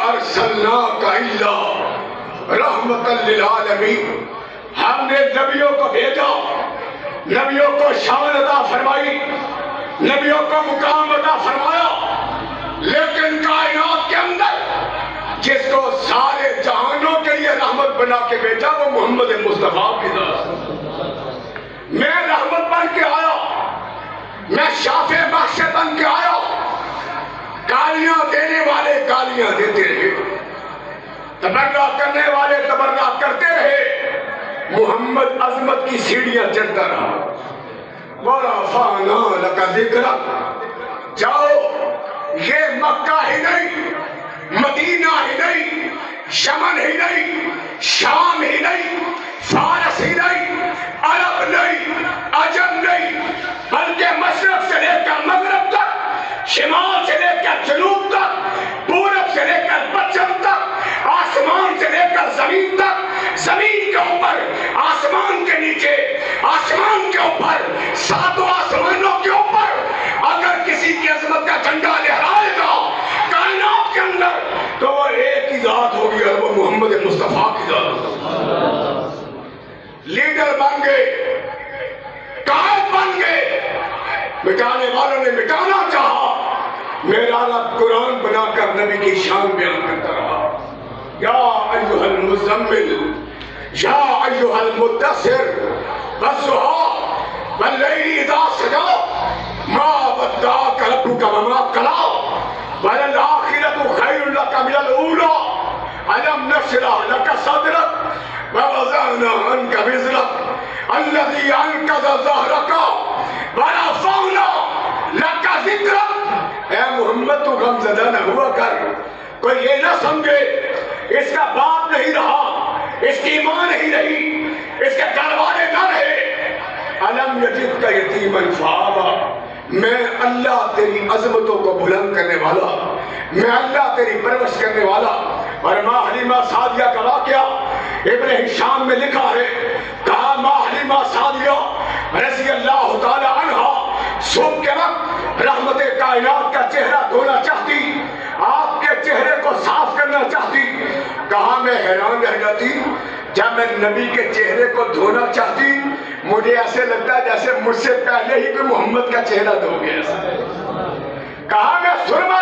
ارسلناک الا رحمۃ للعالمین، ہم نے نبیوں کو بھیجا، نبیوں کو شان عطا فرمائی، نبیوں کو مقام عطا فرمایا، لیکن کائنات کے اندر جس کو سارے جہانوں کے لیے رحمت بنا کے بھیجا وہ محمد مصطفیٰ کی ذات۔ میں رحمت بن کے آیا، میں شافع بخشت بن کے آیا، گالیاں دینے والے گالیاں دیتے رہے، تبرہ کرنے والے تبرہ کرتے رہے، محمد عظمت کی سیڑھیاں چڑھتا رہا۔ وَرَفَعْنَا لَكَ ذِكْرَكَ، جاؤ، یہ مکہ ہی نہیں، مدینہ ہی نہیں، یمن ہی نہیں، شام ہی نہیں، فارس ہی نہیں، عرب نہیں، عجم نہیں، بلکہ مشرق سے لے کر مغرب تک، شمال سے لے کر جنوب تک، پورب سے لے کر پچھم تک، آسمان سے لے کر زمین تک، زمین کے اوپر، آسمان کے نیچے، آسمان کے اوپر، ساتوں آسمانوں کے اوپر اگر کسی کی عظمت کا جھنڈا لہرائے گا کائنات کے اندر تو وہ ایک ہی ذات ہوگی اور وہ محمد مصطفیٰ کی ذات۔ لیڈر بن گئے، قائد بن گئے، مٹانے والوں نے مٹانا چاہا، میرا رب قرآن بنا کر نبی کی شان بیان کرتا رہا۔ یا ایھا المزمل، یا ایھا المدثر، والضحیٰ واللیل اذا سجیٰ، ما ودعک ربک وما قلیٰ، وَلَلْآخِرَةُ خَيْرٌ لَكَ مِنَ الْأُولَىٰ، أَلَمْ نَشْرَحْ لَكَ صَدْرَكَ وَوَضَعْنَا عَنكَ وِزْرَكَ الَّذِي أَنقَضَ ظَهْرَكَ وَرَفَعْنَا لَكَ ذِكْرَكَ۔ اے محمد تو غم زدہ نہ ہوا کر، کوئی یہ نہ سمجھے اس کا باپ نہیں رہا، اس کی ماں نہیں رہی، اس کے گھر والے نہ رہے۔ أَلَمْ يَجِدْكَ يَتِيمًا فَآوَىٰ، میں اللہ تیری عظمتوں کو بلند کرنے والا، میں اللہ تیری پرورش کرنے والا۔ اور ماں حلیمہ سعدیہ کا واقعہ ابن ہشام میں لکھا ہے، کہا ماں حلیمہ سعدیہ رضی اللہ تعالی عنہ صبح کے وقت رحمت کائنات کا چہرہ دھونا چاہتی، آپ کے چہرے کو صاف کرنا چاہتی، کہا میں حیران رہ جاتی جب میں نبی کے چہرے کو دھونا چاہتی مجھے ایسے لگتا ہے جیسے مجھ سے پہلے ہی کوئی محمد کا چہرہ دھو گیا۔ کہا میں سرما